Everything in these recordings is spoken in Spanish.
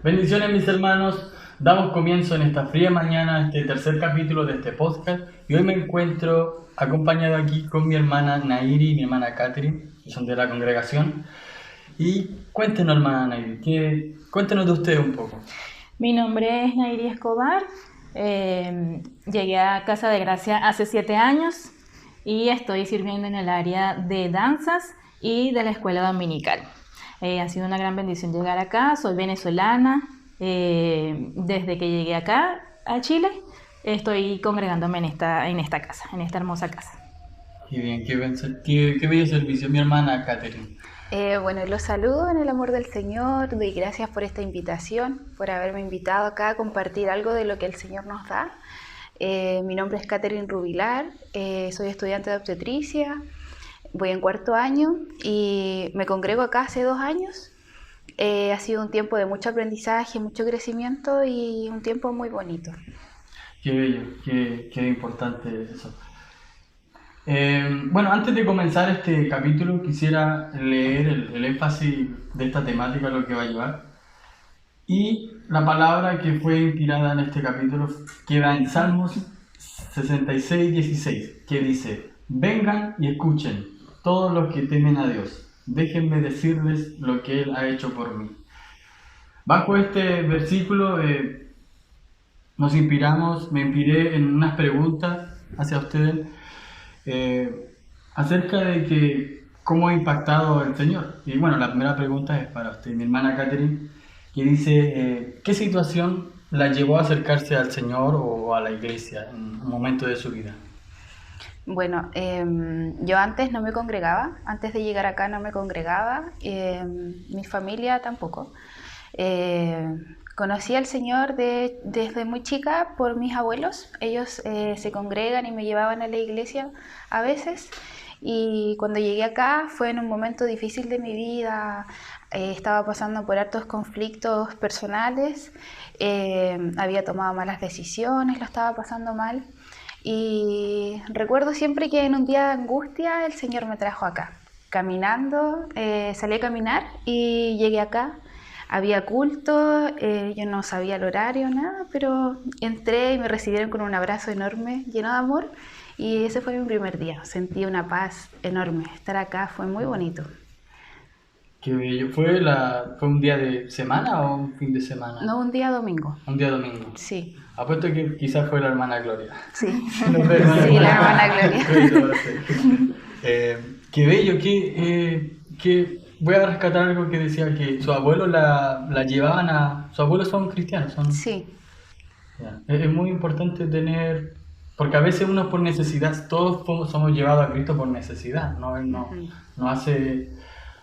Bendiciones mis hermanos, damos comienzo en esta fría mañana a este tercer capítulo de este podcast y hoy me encuentro acompañado aquí con mi hermana Nairi y mi hermana Catherine, que son de la congregación. Y cuéntenos hermana Nairi, cuéntenos de ustedes un poco. Mi nombre es Nairi Escobar, llegué a Casa de Gracia hace 7 años y estoy sirviendo en el área de danzas y de la escuela dominical. Ha sido una gran bendición llegar acá, soy venezolana, desde que llegué acá a Chile estoy congregándome en esta casa, en esta hermosa casa. Qué bien, qué bello servicio, mi hermana Catherine. Bueno, los saludo en el amor del Señor, doy gracias por esta invitación, por haberme invitado acá a compartir algo de lo que el Señor nos da. Mi nombre es Catherine Rubilar, soy estudiante de obstetricia, voy en 4º año y me congrego acá hace 2 años. Ha sido un tiempo de mucho aprendizaje, mucho crecimiento y un tiempo muy bonito. Qué bello, qué importante es eso. Bueno, antes de comenzar este capítulo quisiera leer el énfasis de esta temática, lo que va a llevar. Y la palabra que fue inspirada en este capítulo queda en Salmos 66:16, que dice: vengan y escuchen todos los que temen a Dios, déjenme decirles lo que Él ha hecho por mí. Bajo este versículo me inspiré en unas preguntas hacia ustedes acerca de que cómo ha impactado el Señor. Y bueno, la primera pregunta es para usted, mi hermana Catherine, que dice, ¿qué situación la llevó a acercarse al Señor o a la iglesia en un momento de su vida? Bueno, yo antes no me congregaba, antes de llegar acá no me congregaba, mi familia tampoco. Conocí al Señor desde muy chica por mis abuelos. Ellos se congregan y me llevaban a la iglesia a veces. Y cuando llegué acá fue en un momento difícil de mi vida. Estaba pasando por hartos conflictos personales. Había tomado malas decisiones, lo estaba pasando mal. Y recuerdo siempre que en un día de angustia el Señor me trajo acá. Caminando, salí a caminar y llegué acá. Había culto, yo no sabía el horario, nada, pero entré y me recibieron con un abrazo enorme, lleno de amor, y ese fue mi primer día. Sentí una paz enorme. Estar acá fue muy bonito. Qué bello. ¿Fue un día de semana o un fin de semana? No, un día domingo. Un día domingo. Sí. Apuesto que quizás fue la hermana Gloria. Sí, No fue sí, la hermana Gloria. Qué bello, voy a rescatar algo que decía que sus abuelos la llevaban a... Sus abuelos son cristianos, son... Sí. Ya. Es muy importante tener... Porque a veces uno por necesidad, somos llevados a Cristo por necesidad, ¿no? Él no hace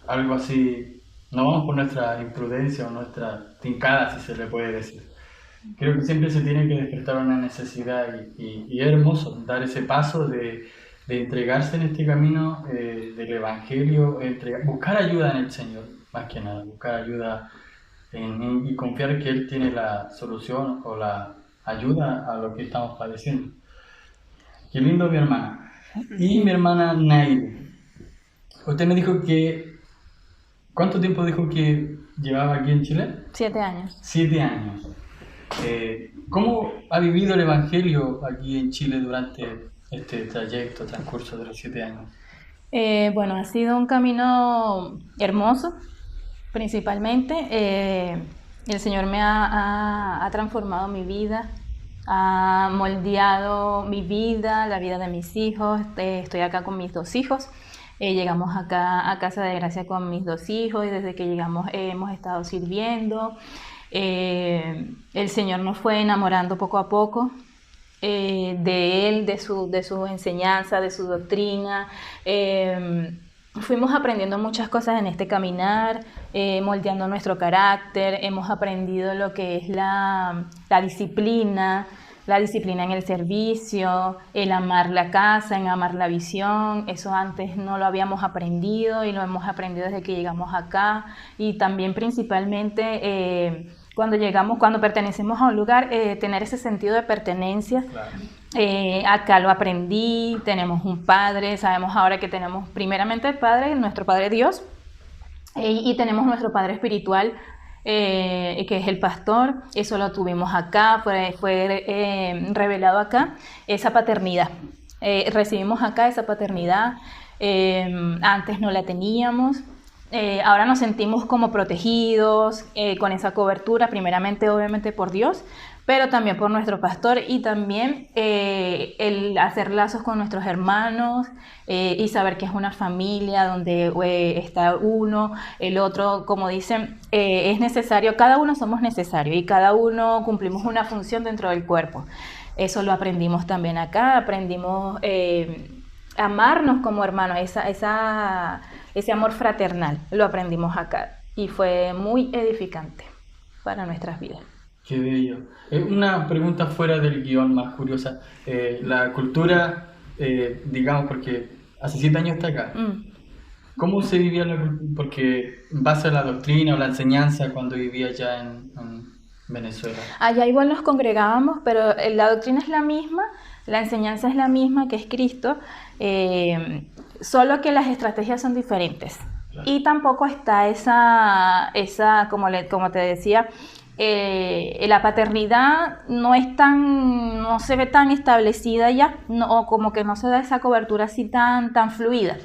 algo así, no vamos por nuestra imprudencia o nuestra tincada, si se le puede decir. Creo que siempre se tiene que despertar una necesidad y es hermoso dar ese paso de entregarse en este camino del Evangelio, buscar ayuda en el Señor, más que nada, buscar ayuda y confiar que Él tiene la solución o la ayuda a lo que estamos padeciendo. Qué lindo mi hermana. Y mi hermana Nail, usted me dijo que, ¿cuánto tiempo dijo que llevaba aquí en Chile? 7 años. 7 años. ¿Cómo ha vivido el Evangelio aquí en Chile durante este transcurso de los 7 años? Bueno, ha sido un camino hermoso, principalmente. El Señor me ha transformado mi vida, ha moldeado mi vida, la vida de mis hijos. Estoy acá con mis 2 hijos. Llegamos acá a Casa de Gracia con mis 2 hijos y desde que llegamos hemos estado sirviendo. El Señor nos fue enamorando poco a poco de Él, de su enseñanza, de su doctrina. Fuimos aprendiendo muchas cosas en este caminar, moldeando nuestro carácter. Hemos aprendido lo que es la disciplina en el servicio, el amar la casa, en amar la visión. Eso antes no lo habíamos aprendido y lo hemos aprendido desde que llegamos acá. Y también principalmente cuando pertenecemos a un lugar, tener ese sentido de pertenencia. Claro. Acá lo aprendí, tenemos un padre, sabemos ahora que tenemos primeramente el Padre, nuestro Padre Dios, y tenemos nuestro Padre espiritual, que es el pastor. Eso lo tuvimos acá, fue revelado acá, esa paternidad. Recibimos acá esa paternidad, antes no la teníamos. Ahora nos sentimos como protegidos, con esa cobertura, primeramente obviamente por Dios, pero también por nuestro pastor, y también el hacer lazos con nuestros hermanos, y saber que es una familia donde está uno, el otro, como dicen, es necesario, cada uno somos necesarios y cada uno cumplimos una función dentro del cuerpo. Eso lo aprendimos también acá, aprendimos amarnos como hermanos, ese amor fraternal, lo aprendimos acá y fue muy edificante para nuestras vidas. Qué bello. Una pregunta fuera del guión más curiosa. La cultura, digamos, porque hace 7 años está acá. ¿Cómo se vivía la cultura? Porque en base a la doctrina o la enseñanza cuando vivía allá en Venezuela. Allá igual nos congregábamos, pero la doctrina es la misma, la enseñanza es la misma, que es Cristo, solo que las estrategias son diferentes. Claro. Y tampoco está esa como te decía, la paternidad no se ve tan establecida ya, o como que no se da esa cobertura así tan fluida.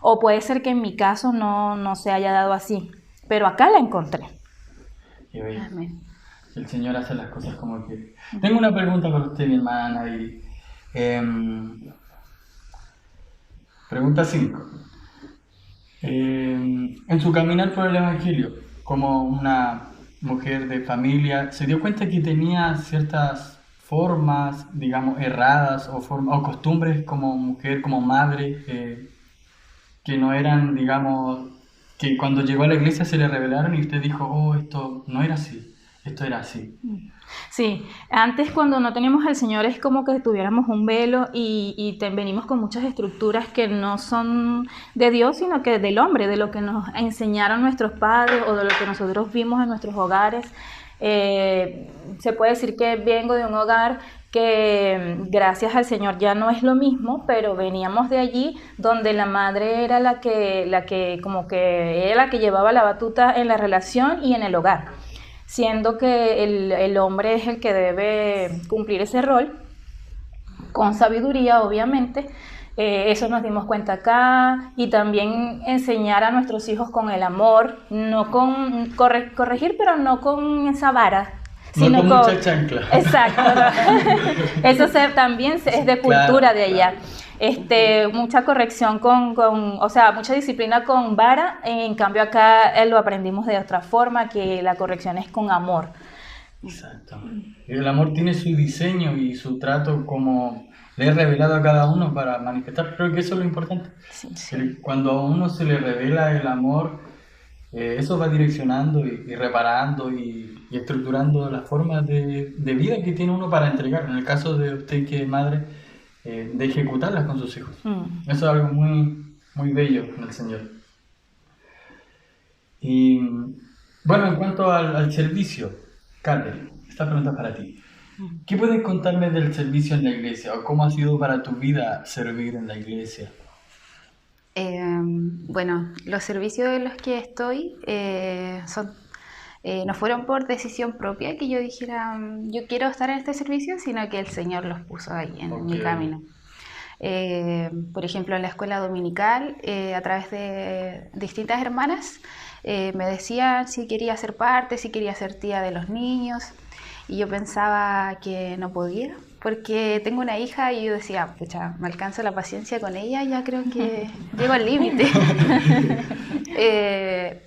O puede ser que en mi caso no se haya dado así, pero acá la encontré. Amén. El Señor hace las cosas como quiere. Tengo una pregunta para usted, mi hermana. Pregunta 5. En su caminar por el Evangelio, como una mujer de familia, ¿se dio cuenta que tenía ciertas formas, digamos, erradas o costumbres como mujer, como madre, que no eran, digamos, que cuando llegó a la iglesia se le revelaron y usted dijo, oh, esto no era así, esto era así? Sí, antes cuando no teníamos al Señor es como que tuviéramos un velo y venimos con muchas estructuras que no son de Dios, sino que del hombre, de lo que nos enseñaron nuestros padres o de lo que nosotros vimos en nuestros hogares. Se puede decir que vengo de un hogar que gracias al Señor ya no es lo mismo, pero veníamos de allí donde la madre era la que como que era la que llevaba la batuta en la relación y en el hogar, siendo que el hombre es el que debe cumplir ese rol, con sabiduría obviamente. Eso nos dimos cuenta acá, y también enseñar a nuestros hijos con el amor, no con corregir, pero no con esa vara, sino no con mucha chancla. Exacto. Eso también es de cultura, claro, de allá. Mucha corrección o sea, mucha disciplina con vara, en cambio acá lo aprendimos de otra forma, que la corrección es con amor. Exacto. El amor tiene su diseño y su trato, como le he revelado a cada uno para manifestar. Creo que eso es lo importante. Sí. Cuando a uno se le revela el amor, eso va direccionando y reparando y estructurando las formas de vida que tiene uno para entregar. En el caso de usted que es madre, de ejecutarlas con sus hijos. Eso es algo muy, muy bello en el Señor. Y bueno, en cuanto al servicio, Kate, esta pregunta es para ti. ¿Qué puedes contarme del servicio en la iglesia o cómo ha sido para tu vida servir en la iglesia? Bueno, los servicios en los que estoy no fueron por decisión propia que yo dijera yo quiero estar en este servicio, sino que el Señor los puso ahí en mi camino. Por ejemplo, en la escuela dominical, a través de distintas hermanas, me decían si quería ser parte, si quería ser tía de los niños, y yo pensaba que no podía, porque tengo una hija y yo decía, pucha, me alcanza la paciencia con ella, ya creo que llego al límite.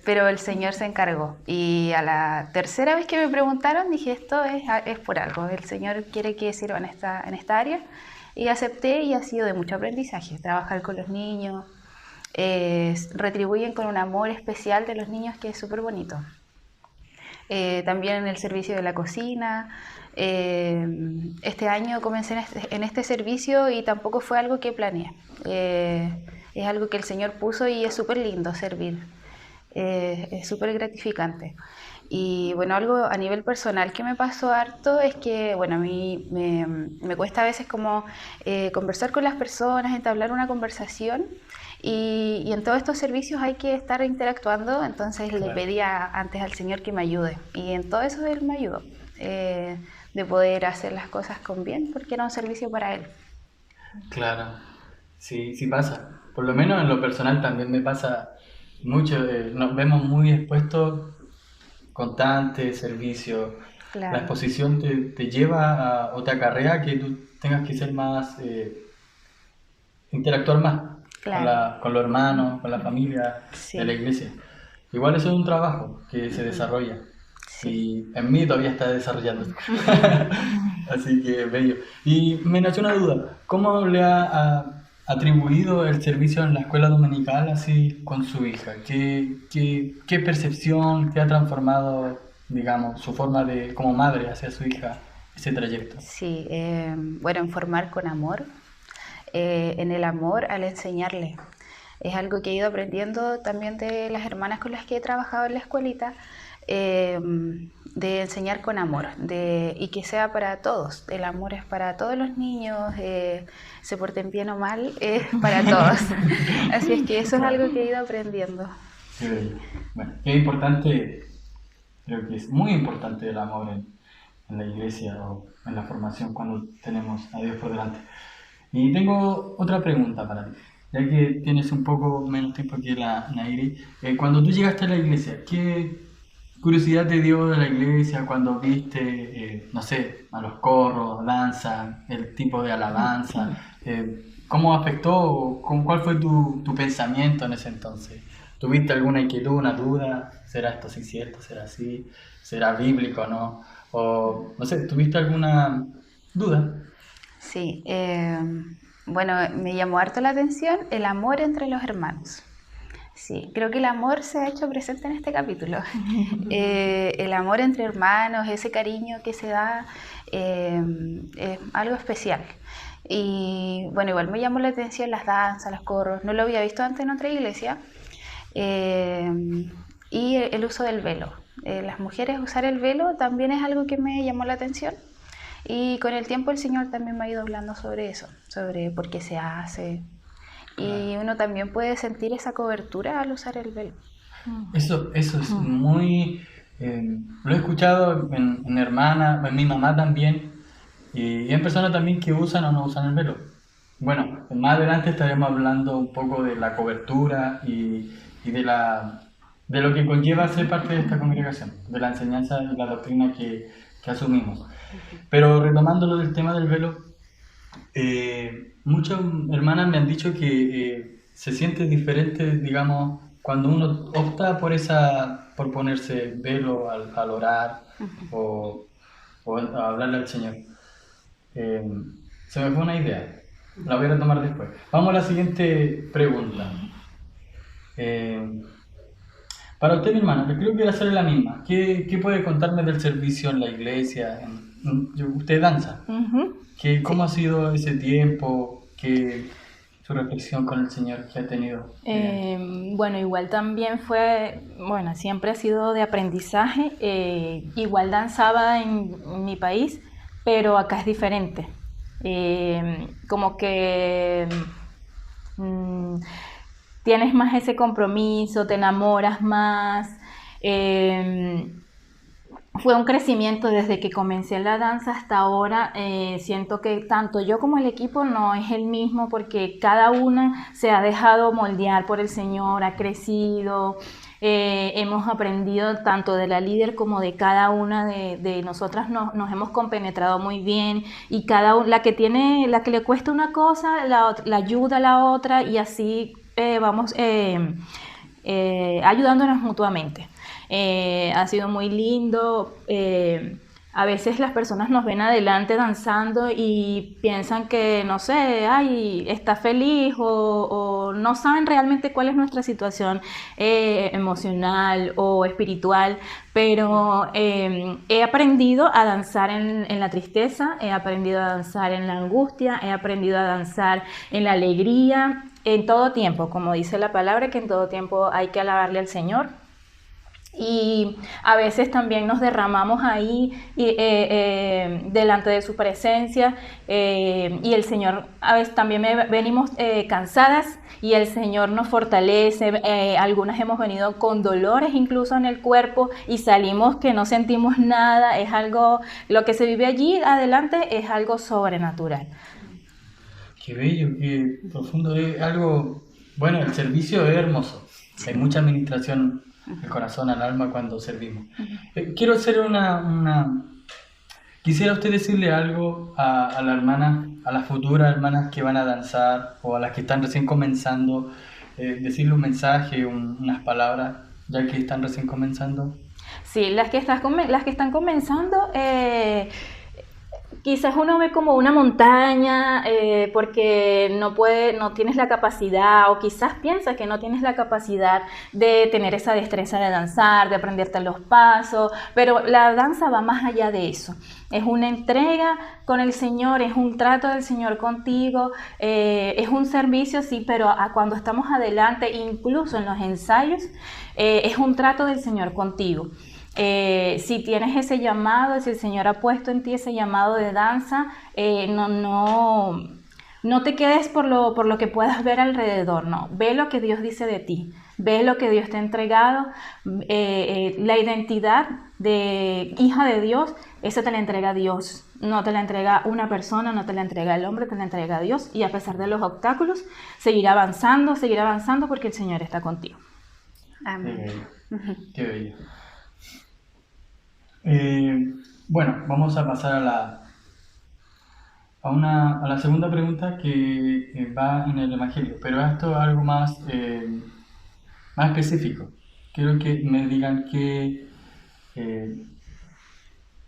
Pero el Señor se encargó, y a la tercera vez que me preguntaron dije, esto es por algo, el Señor quiere que sirva en esta área, y acepté, y ha sido de mucho aprendizaje, trabajar con los niños, retribuyen con un amor especial de los niños que es súper bonito. También en el servicio de la cocina. Este año comencé en este servicio y tampoco fue algo que planeé. Es algo que el Señor puso y es súper lindo servir. Es súper gratificante. Y bueno, algo a nivel personal que me pasó harto es que, bueno, a mí me cuesta a veces como conversar con las personas, entablar una conversación. Y en todos estos servicios hay que estar interactuando, entonces le pedía antes al Señor que me ayude. Y en todo eso Él me ayudó, de poder hacer las cosas con bien, porque era un servicio para Él. Claro, sí, sí pasa. Por lo menos en lo personal también me pasa mucho. Nos vemos muy expuestos, constante servicio. La Claro, exposición te lleva a, o te acarrea que tú tengas que ser más, interactuar más claro, con los hermanos, con la familia de la sí, iglesia. Igual eso es un trabajo que se desarrolla sí. y en mí todavía está desarrollándose. Así que bello. Y me nació una duda, ¿cómo le ha atribuido el servicio en la escuela dominical así con su hija? ¿Qué percepción, qué ha transformado, digamos, su forma de como madre hacia su hija ese trayecto? Sí, bueno, en formar con amor, en el amor al enseñarle. Es algo que he ido aprendiendo también de las hermanas con las que he trabajado en la escuelita, eh, de enseñar con amor y que sea para todos. El amor es para todos los niños, se porten bien o mal, es para todos. Así es que eso es Claro, algo que he ido aprendiendo. qué bello. Bueno, qué importante, creo que es muy importante el amor en la iglesia o en la formación cuando tenemos a Dios por delante. Y tengo otra pregunta para ti, ya que tienes un poco menos tiempo que la Nairi. Cuando tú llegaste a la iglesia, ¿qué curiosidad te dio de la iglesia cuando viste, no sé, a los coros, danza, el tipo de alabanza? ¿Cómo afectó o cuál fue tu pensamiento en ese entonces? ¿Tuviste alguna inquietud, una duda? ¿Será esto sí cierto? ¿Será así? ¿Será bíblico o no? O no sé, ¿tuviste alguna duda? Sí, bueno, me llamó harto la atención el amor entre los hermanos. Sí, creo que el amor se ha hecho presente en este capítulo. El amor entre hermanos, ese cariño que se da, es algo especial. Y bueno, igual me llamó la atención las danzas, los coros, no lo había visto antes en otra iglesia. Eh, y el uso del velo. Las mujeres usar el velo también es algo que me llamó la atención. Y con el tiempo el Señor también me ha ido hablando sobre eso, sobre por qué se hace. Y uno también puede sentir esa cobertura al usar el velo. Eso es muy... lo he escuchado en hermana, en mi mamá también, y en personas también que usan o no usan el velo. Bueno, más adelante estaremos hablando un poco de la cobertura y de lo que conlleva ser parte de esta congregación, de la enseñanza y la doctrina que asumimos. Pero retomando lo del tema del velo, muchas hermanas me han dicho que se siente diferente, digamos, cuando uno opta por ponerse velo al orar o, o a hablarle al Señor. Eh, Se me fue una idea, la voy a retomar después. Vamos a la siguiente pregunta. Eh, para usted, mi hermana, que creo que va a ser la misma. ¿Qué puede contarme del servicio en la iglesia? Usted danza. Ujú. ¿Cómo ha sido ese tiempo? Su reflexión con el Señor que ha tenido? Bueno, igual también fue, bueno, siempre ha sido de aprendizaje. Igual danzaba en mi país, pero acá es diferente. Como que mm, tienes más ese compromiso, te enamoras más. eh, Fue un crecimiento desde que comencé la danza hasta ahora. Siento que tanto yo como el equipo no es el mismo porque cada una se ha dejado moldear por el Señor, ha crecido. Hemos aprendido tanto de la líder como de cada una de nosotras, nos hemos compenetrado muy bien y la que le cuesta una cosa, la ayuda a la otra y así vamos ayudándonos mutuamente. Ha sido muy lindo. A veces las personas nos ven adelante danzando y piensan que, no sé, ay, está feliz o no saben realmente cuál es nuestra situación emocional o espiritual, pero he aprendido a danzar en la tristeza, he aprendido a danzar en la angustia, he aprendido a danzar en la alegría, en todo tiempo, como dice la palabra, que en todo tiempo hay que alabarle al Señor. Y a veces también nos derramamos ahí delante de su presencia, y el Señor, a veces también venimos cansadas y el Señor nos fortalece. Algunas hemos venido con dolores incluso en el cuerpo y salimos que no sentimos nada. Es algo, lo que se vive allí adelante es algo sobrenatural. Qué bello, qué profundo, es algo, bueno, el servicio es hermoso, hay mucha administración del corazón al alma cuando servimos. Quiero hacer quisiera usted decirle algo a la hermana, a las futuras hermanas que van a danzar o a las que están recién comenzando, decirle un mensaje, unas palabras, ya que están recién comenzando. Sí, las que están comenzando, quizás uno ve como una montaña porque no tienes la capacidad, o quizás piensas que no tienes la capacidad de tener esa destreza de danzar, de aprenderte los pasos, pero la danza va más allá de eso. Es una entrega con el Señor, es un trato del Señor contigo, es un servicio, sí, pero cuando estamos adelante, incluso en los ensayos, es un trato del Señor contigo. Si tienes ese llamado, si el Señor ha puesto en ti ese llamado de danza, no te quedes por lo que puedas ver alrededor, no. Ve lo que Dios dice de ti, ve lo que Dios te ha entregado, la identidad de hija de Dios, eso te la entrega Dios. No te la entrega una persona, no te la entrega el hombre, te la entrega Dios, y a pesar de los obstáculos, seguir avanzando porque el Señor está contigo. Amén. Qué bello. Qué bello. Bueno, vamos a pasar a la segunda pregunta que va en el Evangelio, pero esto es algo más específico. Quiero que me digan que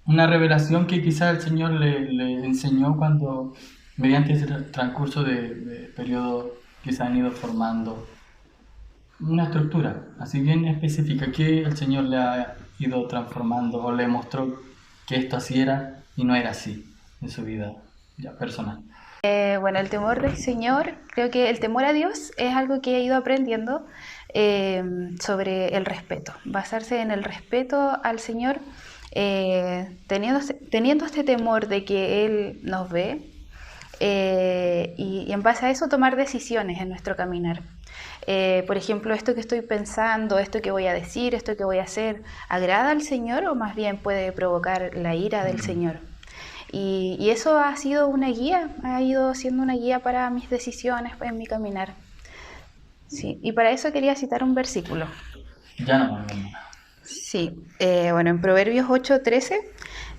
una revelación que quizás el Señor le enseñó cuando, mediante ese transcurso de periodo que se han ido formando, una estructura así bien específica que el Señor le ha ido transformando o le mostró que esto así era y no era así en su vida ya personal. Bueno, el temor del Señor, creo que el temor a Dios es algo que he ido aprendiendo sobre el respeto, basarse en el respeto al Señor, teniendo este temor de que Él nos ve, y en base a eso tomar decisiones en nuestro caminar. Por ejemplo, esto que estoy pensando, esto que voy a decir, esto que voy a hacer, ¿agrada al Señor o más bien puede provocar la ira del Señor? Y eso ha sido una guía, ha ido siendo una guía para mis decisiones en mi caminar. Sí, y para eso quería citar un versículo. Ya no. Sí, bueno, en Proverbios 8:13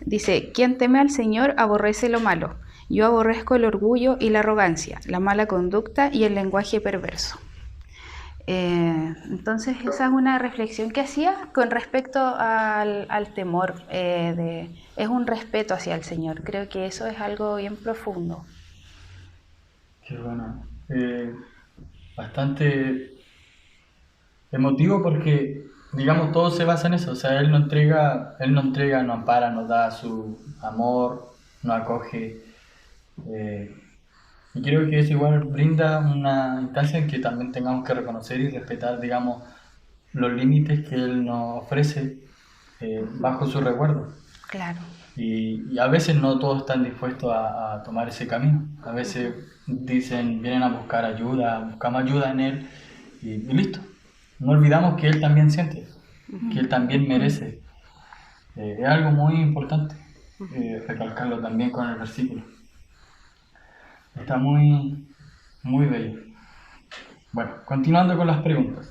dice: quien teme al Señor aborrece lo malo. Yo aborrezco el orgullo y la arrogancia, la mala conducta y el lenguaje perverso. Entonces esa es una reflexión que hacía con respecto al temor, es un respeto hacia el Señor. Creo que eso es algo bien profundo. Qué bueno. Bastante emotivo porque, digamos, todo se basa en eso. O sea, Él nos entrega, nos ampara, nos da su amor, nos acoge. Y creo que eso igual brinda una instancia en que también tengamos que reconocer y respetar, digamos, los límites que Él nos ofrece bajo su recuerdo. Claro. Y a veces no todos están dispuestos a tomar ese camino. A veces vienen a buscar ayuda, buscamos ayuda en Él y listo. No olvidamos que Él también siente, que Él también merece. Es algo muy importante recalcarlo también con el versículo. Está muy, muy bello. Bueno, continuando con las preguntas.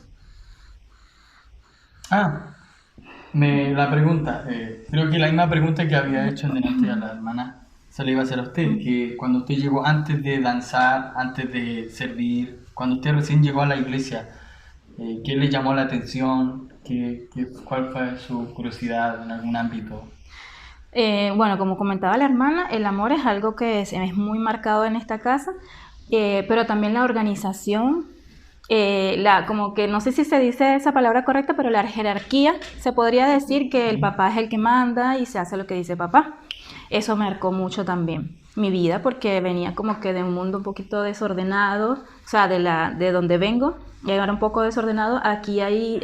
La pregunta, creo que la misma pregunta que había hecho en delante a la hermana se le iba a hacer a usted, que cuando usted llegó, antes de danzar, antes de servir, cuando usted recién llegó a la iglesia, ¿qué le llamó la atención? ¿Cuál fue su curiosidad en algún ámbito? Bueno, como comentaba la hermana, el amor es algo que es muy marcado en esta casa, pero también la organización, como que no sé si se dice esa palabra correcta, pero la jerarquía, se podría decir que el papá es el que manda y se hace lo que dice papá. Eso marcó mucho también mi vida porque venía como que de un mundo un poquito desordenado, o sea, de donde vengo, era un poco desordenado. Aquí hay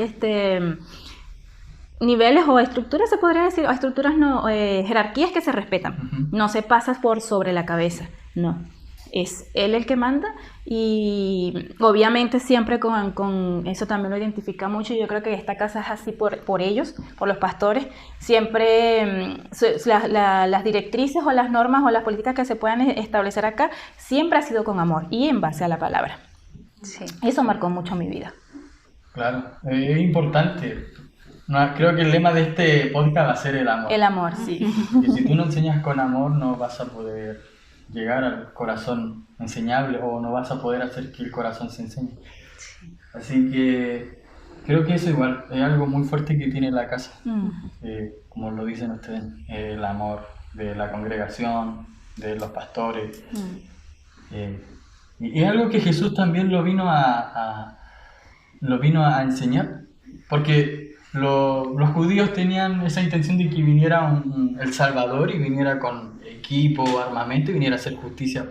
niveles o estructuras, se podría decir, o estructuras no, jerarquías que se respetan. No se pasa por sobre la cabeza, no. Es él el que manda y obviamente siempre con eso también lo identifica mucho. Yo creo que esta casa es así por ellos, por los pastores. Siempre las directrices o las normas o las políticas que se puedan establecer acá siempre ha sido con amor y en base a la palabra. Sí. Eso marcó mucho mi vida. Claro, es importante. No, creo que el lema de este podcast va a ser el amor. El amor, sí. Y si tú no enseñas con amor, no vas a poder llegar al corazón enseñable o no vas a poder hacer que el corazón se enseñe. Así que creo que eso igual es algo muy fuerte que tiene la casa. Como lo dicen ustedes, el amor de la congregación, de los pastores. Y es algo que Jesús también lo vino a enseñar, porque los judíos tenían esa intención de que viniera el Salvador y viniera con equipo, armamento y viniera a hacer justicia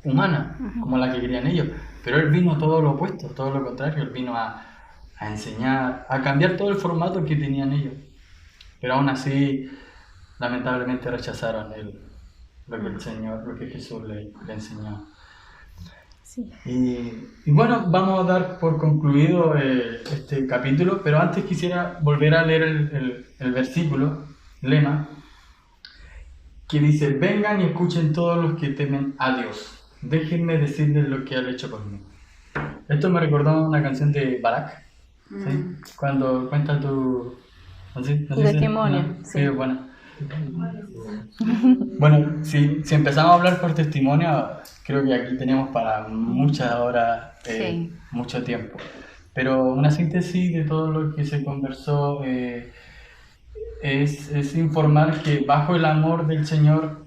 humana, como la que querían ellos. Pero Él vino todo lo opuesto, todo lo contrario. Él vino a enseñar, a cambiar todo el formato que tenían ellos. Pero aún así, lamentablemente rechazaron lo que Jesús le enseñó. Sí. Y bueno, vamos a dar por concluido este capítulo, pero antes quisiera volver a leer el versículo, lema, que dice: vengan y escuchen todos los que temen a Dios, déjenme decirles lo que ha hecho por mí. Esto me recordó una canción de Barak, ¿sí? Cuando cuenta tu testimonio. Sí, es buena. Bueno, si empezamos a hablar por testimonio, creo que aquí tenemos para muchas horas, Sí. mucho tiempo. Pero una síntesis de todo lo que se conversó es informar que bajo el amor del Señor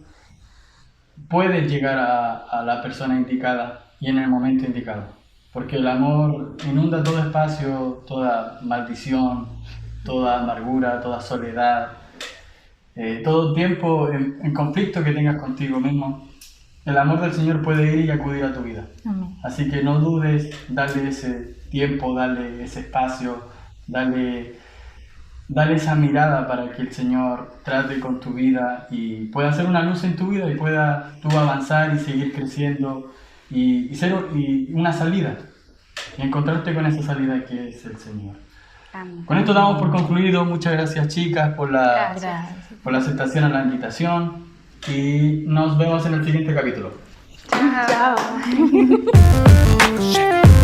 puedes llegar a la persona indicada y en el momento indicado. Porque el amor inunda todo espacio, toda maldición, toda amargura, toda soledad. Todo tiempo en conflicto que tengas contigo mismo, el amor del Señor puede ir y acudir a tu vida. Amén. Así que no dudes, dale ese tiempo, dale ese espacio, dale esa mirada para que el Señor trate con tu vida y pueda hacer una luz en tu vida y pueda tú avanzar y seguir creciendo y ser una salida y encontrarte con esa salida que es el Señor. Amén. Con esto damos por concluido. Muchas gracias, chicas, por la aceptación a la invitación y nos vemos en el siguiente capítulo. Chao. Chao.